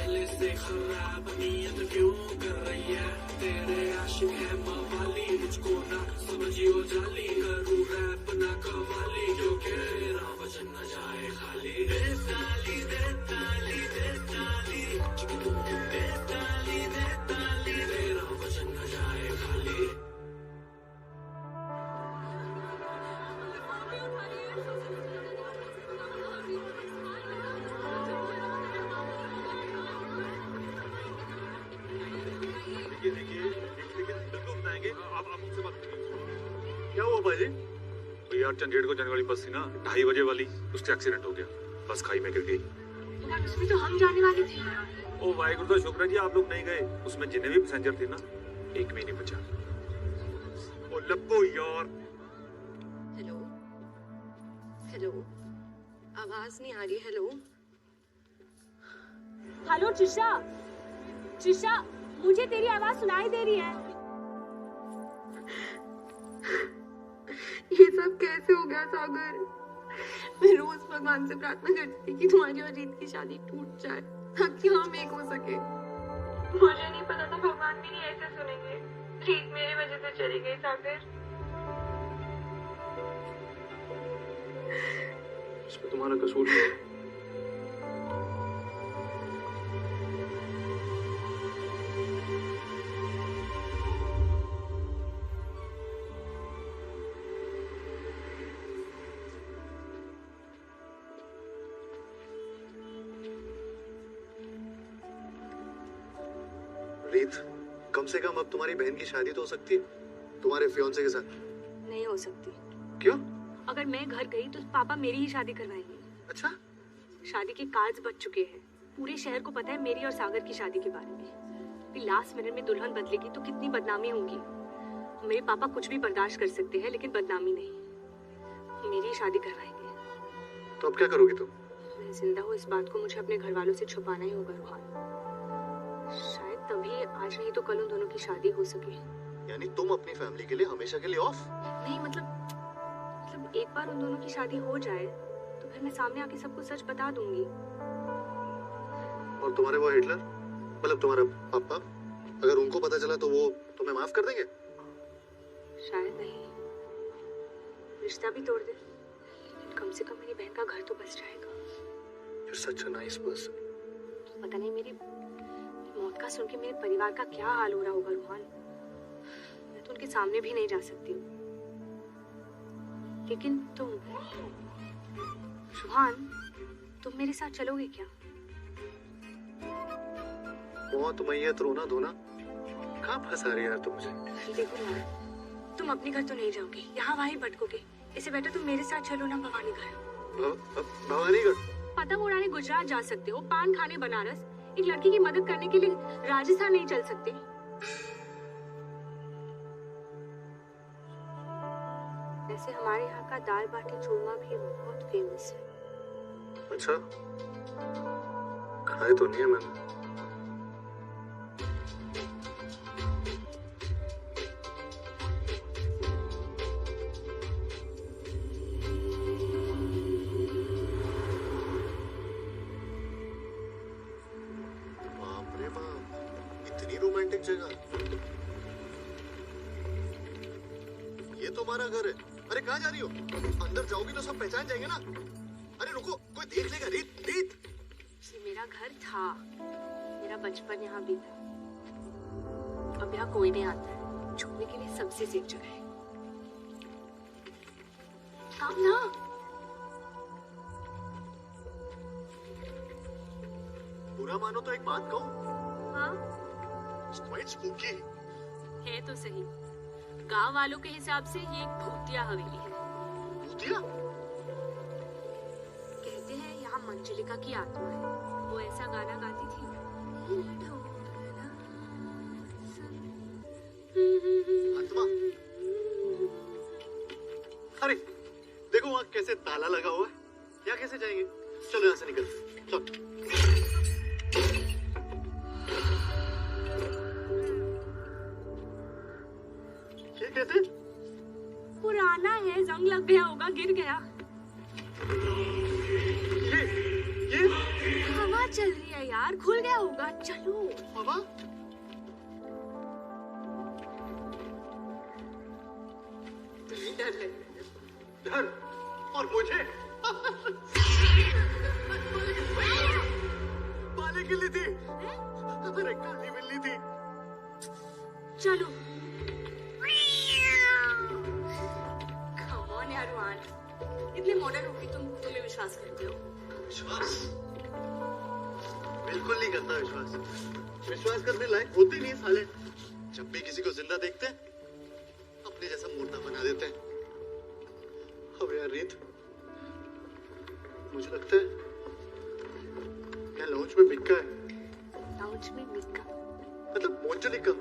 पहले से खराब नीयत क्यों कर रही है, तेरे आशिक है मवाली, मुझको ना समझियो जाली, करूँ रैप ना कवाली, क्योंकि मेरा वचन न जाए खाली। दे ताली दे ताली दे ताली, दे ताली दे ताली, मेरा वचन न जाए खाली। देखिए बिल्कुल बताएंगे। आप मुझसे बात करिए। क्या हुआ भाई? यार चंडीगढ़ को जाने वाली बस थी ना 2:30 बजे वाली, उसका एक्सीडेंट हो गया, बस खाई में गिर गई। उसमें तो हम जाने वाले थे। ओ वाहिगुरु का शुक्र है जी आप लोग नहीं गए, उसमें जितने भी पैसेंजर थे ना एक भी नहीं बचा। ओ लब्बो यार। हेलो हेलो, आवाज नहीं आ रही। हेलो हेलो त्रिशा, त्रिशा मुझे तेरी आवाज सुनाई दे रही है। ये सब कैसे हो गया सागर? मैं रोज भगवान से प्रार्थना करती थी कि तुम्हारी और रीत की शादी टूट जाए ताकि हम एक हो सके। मुझे नहीं पता था भगवान भी नहीं ऐसे सुनेंगे। रीत मेरी वजह से चली गई सागर। इसमें तुम्हारा कसूर है। रीत, कम से कम अब तुम्हारी बहन की शादी तो हो सकती है तुम्हारे फियांसे के साथ। नहीं हो सकती। क्यों? अगर मैं घर गई तो पापा मेरी ही शादी करवाएंगे। अच्छा, शादी के कार्ड्स बच चुके हैं, पूरे शहर को पता है मेरी और सागर की शादी के बारे में। फिर लास्ट मिनट में दुल्हन बदलेगी तो कितनी बदनामी होगी। मेरे पापा कुछ भी बर्दाश्त कर सकते हैं लेकिन बदनामी नहीं। मेरी ही शादी करवाएंगे। तो अब क्या करोगी तुम? मैं जिंदा हूँ इस बात को मुझे अपने घर वालों से छुपाना ही होगा रोहन। शायद तभी आज नहीं तो कल उन दोनों की शादी हो सके। यानी तुम अपनी फैमिली के लिए हमेशा के लिए ऑफ? नहीं मतलब एक बार उन दोनों की शादी हो जाए तो फिर मैं सामने आके सबको सच बता दूंगी। और तुम्हारे वो हिटलर, मतलब तुम्हारा पापा, अगर उनको पता चला तो वो तुम्हें माफ कर देंगे? शायद नहीं, रिश्ता भी तोड़ दे, कम से कम मेरी बहन का घर तो बच जाएगा। You're such a nice person. पता नहीं मेरी मौत का सुन के मेरे परिवार का क्या हाल हो रहा होगा रोहन। मैं तो उनके सामने भी नहीं जा सकती हूँ। लेकिन तुम सुभान, तुम मेरे साथ चलोगे क्या? मौत मैयत रोना धोना कहाँ फंसा रही है यार तुम मुझे? देखो यार, तुम अपने घर तो नहीं जाओगे, यहाँ वहीं भटकोगे। इससे बेटर तुम मेरे साथ चलो ना भवानी घर। भवानीगढ़? पतंग उड़ाने गुजरात जा सकते हो, पान खाने बनारस, एक लड़की की मदद करने के लिए राजस्थान नहीं चल सकते? वैसे हमारे यहाँ का दाल बाटी चूरमा भी बहुत फेमस है। अच्छा, खाए तो नहीं है मैंने। ये तो हमारा घर है। अरे कहाँ जा रही हो? अंदर जाओगी तो सब पहचान जाएंगे ना। अरे रुको, कोई देख लेगा। रीत, रीत। ये मेरा घर था, मेरा बचपन यहाँ बीता। अब यहाँ कोई नहीं आता है, छुपने के लिए सबसे सेफ जगह है। काम ना। बुरा मानो तो एक बात कहूँ। हाँ? It's quite spooky. है तो सही। गांव वालों के हिसाब से ये एक भूतिया हवेली है। भूतिया? कहते हैं यहाँ मंजलिका की आत्मा है, वो ऐसा गाना गाती थी। आत्मा? अरे देखो वहाँ कैसे ताला लगा हुआ है, यहाँ कैसे जाएंगे? चलो यहाँ से निकल, चलो। कहते? पुराना है, जंग लग गया होगा, गिर गया। ये हवा चल रही है यार। यार, खुल गया होगा, चलो। बाबा डर है। डर और मुझे पाले के लिए थी। अरे काली बिल्ली थी। चलो। Come on यार रोहन, इतने मॉडर्न हो कि तुम तुम्हें विश्वास करते हो। विश्वास बिल्कुल नहीं करता। विश्वास करने लायक होते नहीं साले। जब भी किसी को जिंदा देखते हैं अपने जैसा मुर्दा बना देते हैं। अब यार रीत, मुझे लगता है क्या लाउंज में मिक्का है। लाउंज में मिक्का मतलब मोंचलिका।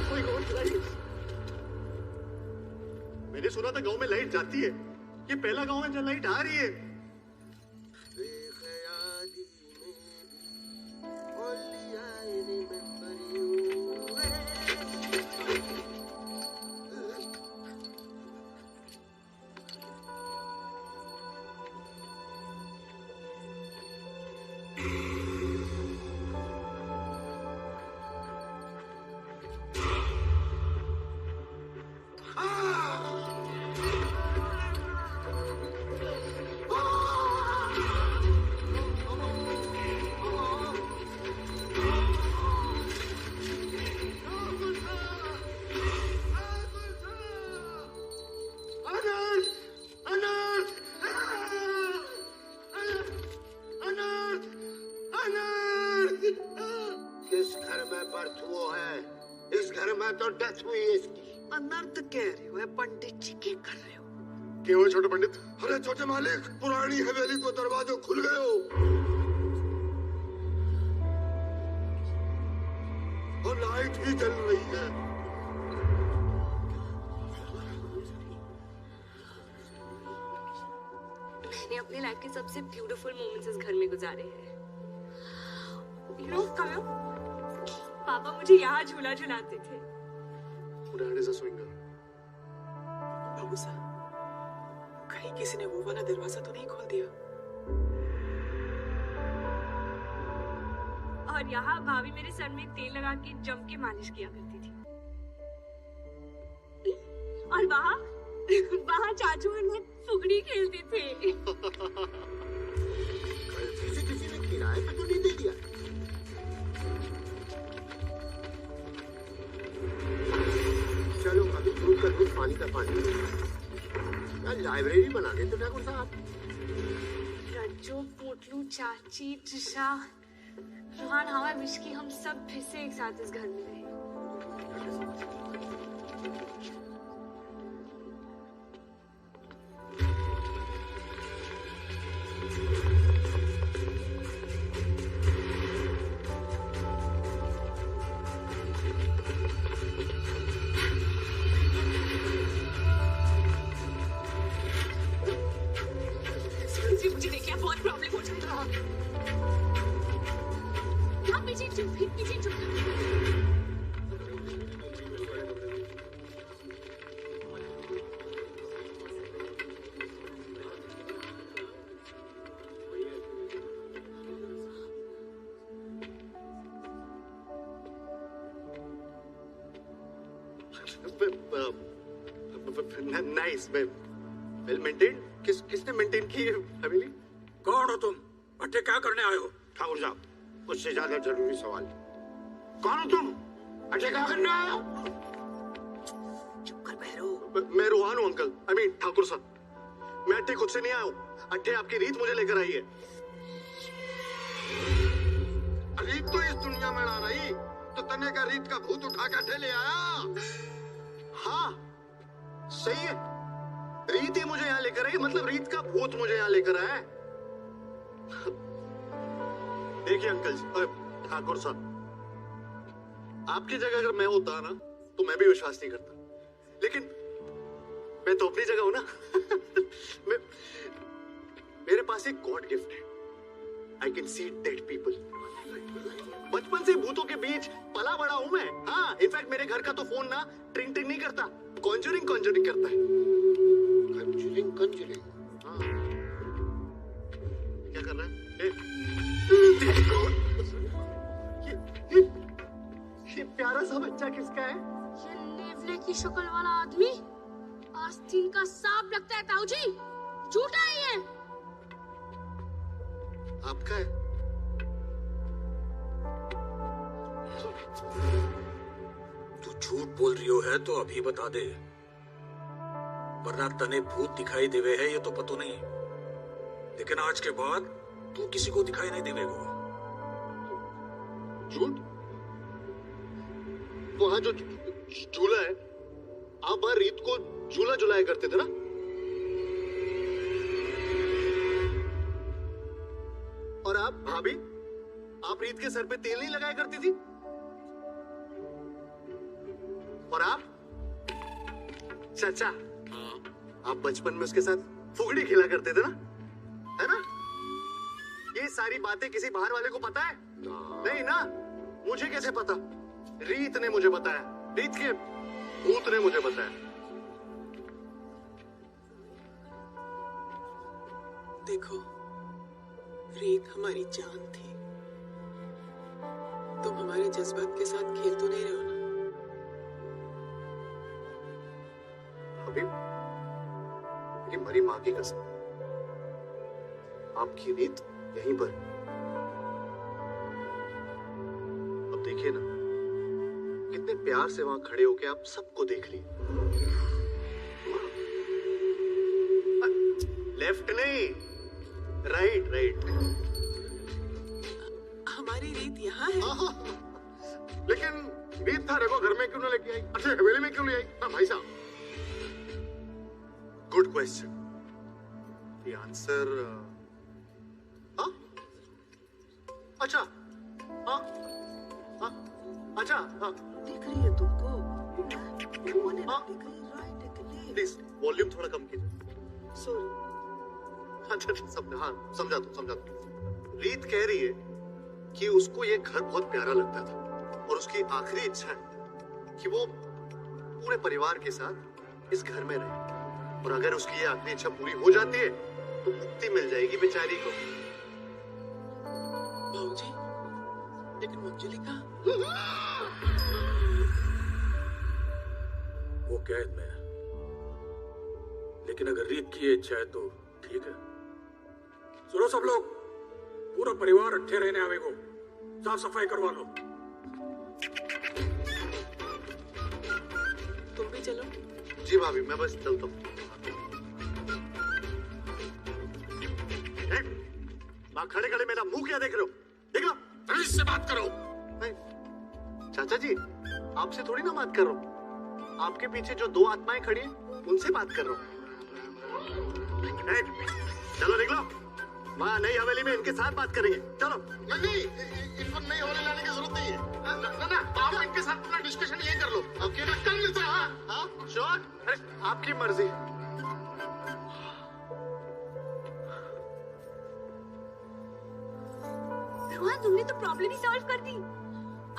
कोई गौर लाइट। मैंने सुना था गांव में लाइट जाती है। ये पहला गांव है जहाँ लाइट आ रही है। तो डेथ हुई है इसकी। अनर्थ कह रहे हो पंडित जी, क्या कर रहे हो? क्यों है छोटे पंडित? अरे छोटे मालिक, पुरानी हवेली को दरवाजे खुल गए हो और लाइट भी जल रही है। मैंने अपनी लाइफ के सबसे ब्यूटीफुल मोमेंट्स इस घर में गुजारे हैं। You know, पापा मुझे यहाँ झूला झुलाते थे। Dad is a swinger. बाबू साहब, कहीं किसी ने वो वाला दरवाजा तो नहीं खोल दिया? और यहाँ भाभी मेरे सर में तेल लगा के जम के मालिश किया करती थी। और वहाँ चाचू और मैं फुगड़ी खेलते थे। किसी ने किराए पे तो नहीं दे दिया? चलो अभी दूध का दूध, पानी का पानी। यार लाइब्रेरी बना देते ठाकुर साहब। रज्जो, पोटलू, चाची, त्रिशा, रोहन, हवा, विश की हम सब फिर से एक साथ इस घर में रहे। मुझे देखिए बहुत प्रॉब्लम हो जाता है। हाँ पीछे चुप। Nice, well maintain. किसने मेंटेन की है हवेली? कौन हो तुम? अट्टे क्या करने आए हो? ठाकुर साहब, उससे ज्यादा जरूरी सवाल। कौन हो तुम? अट्टे क्या करने आए हो? चुप कर भैरो। मैं रोहान हूँ अंकल। आई मीन ठाकुर साहब। मैं अट्टे खुद से नहीं आया हूँ। अट्टे आपकी रीत मुझे लेकर आई है। रीत तो इस दुनिया में ना रही तो तने का रीत का भूत उठा कर अट्टे ले आया। हाँ सही है, रीत ही मुझे यहाँ लेकर आई, मतलब रीत का भूत मुझे यहाँ लेकर आया है। देखिए अंकल जी, ठाकुर साहब, आपकी जगह अगर मैं होता ना तो मैं भी विश्वास नहीं करता, लेकिन मैं तो अपनी जगह हूं ना। मेरे पास एक गॉड गिफ्ट है। I can see dead people. बचपन से भूतों के बीच पला बड़ा हूं मैं। हाँ, इनफैक्ट मेरे घर का तो फोन ना ट्रिंग ट्रिंग नहीं करता, कॉन्जरिंग करता है। कंजरिंग। हाँ। क्या कर रहा है? बच्चा किसका है? ये लेवले की शक्ल वाला आदमी आस्तीन का सांप लगता है ताऊ जी। झूठा है ये। आपका है? तू झूठ बोल रही हो है तो अभी बता दे, वरना तने भूत दिखाई देवे है ये तो पतो नहीं, लेकिन आज के बाद तू किसी को दिखाई नहीं देवेगो। झूठ? वहां जो झूला है, आप वहां रीत को झूला झुलाया करते थे ना? और आप भाभी, आप रीत के सर पे तेल नहीं लगाया करती थी? और आप चाचा, आप बचपन में उसके साथ फुगड़ी खेला करते थे ना, है ना? ये सारी बातें किसी बाहर वाले को पता है? नहीं ना? मुझे कैसे पता? रीत ने मुझे बताया, रीत के भूत ने मुझे बताया। देखो, रीत हमारी जान थी। तुम हमारे जज्बात के साथ खेल तो नहीं रहे हो ना? अभी मेरी मरी माँ की कसम, आपकी रीत यहीं पर। अब देखिए ना, कितने प्यार से वहां खड़े होके आप सबको देख लिए। लेफ्ट नहीं, राइट राइट। हमारी रीत यहाँ है। लेकिन रीत था रेगो घर में क्यों ना लेके आई? अच्छा हवेली में क्यों ले आई ना भाई साहब? Good question. द आंसर अच्छा, अच्छा, दिख रही है तुमको? वो नहीं दिख रही, राइट है कि लेफ्ट? प्लीज वॉल्यूम थोड़ा कम कीजिए। सॉरी। अच्छा, समझा दो। रीत कह रही है कि उसको ये घर बहुत प्यारा लगता था और उसकी आखिरी इच्छा है कि वो पूरे परिवार के साथ इस घर में रहे, और अगर उसकी ये आखिरी इच्छा पूरी हो जाती है तो मुक्ति मिल जाएगी बेचारी को। भाऊजी, लेकिन मंजुली कहाँ? वो कैद में है, लेकिन अगर रीत की इच्छा है तो ठीक है। सुनो सब लोग, पूरा परिवार इकट्ठे रहने आवेगो, साफ सफाई करवा लो। तुम भी चलो। जी भाभी, मैं बस चलता हूँ। खड़े खड़े मेरा मुंह क्या देख रहे हो? देख लो, तमीज से बात करो। चाचा जी, आपसे थोड़ी ना बात कर रहा हूँ, आपके पीछे जो दो आत्माएं खड़ी हैं उनसे बात कर रहा हूँ। चलो निकलो, वहाँ नई हवेली में इनके साथ बात करेंगे। चलो। नहीं, इनको नई हवेली लाने की जरूरत नहीं है। ना, आप इनके साथ अपना डिस्कशन यही कर लो। अकेला कर लेते हैं। हाँ, श्योर? अरे आपकी मर्जी। रोहन, तुमने तो प्रॉब्लम ही सॉल्व कर दी।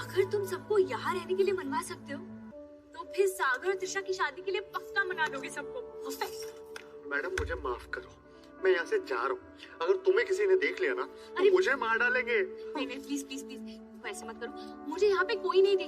अगर तुम सबको यहाँ रहने के लिए मनवा सकते हो, तो फिर सागर और त्रिशा की शादी के लिए पक्का मना दोगे सबको। परफेक्ट। मैडम मुझे माफ करो, मैं यहाँ से जा रहा हूँ। अगर तुम्हें किसी ने देख लिया ना तो मुझे मार डालेंगे। नहीं, प्लीज प्लीज प्लीज, ऐसे मत करो। मुझे यहाँ पे कोई नहीं देख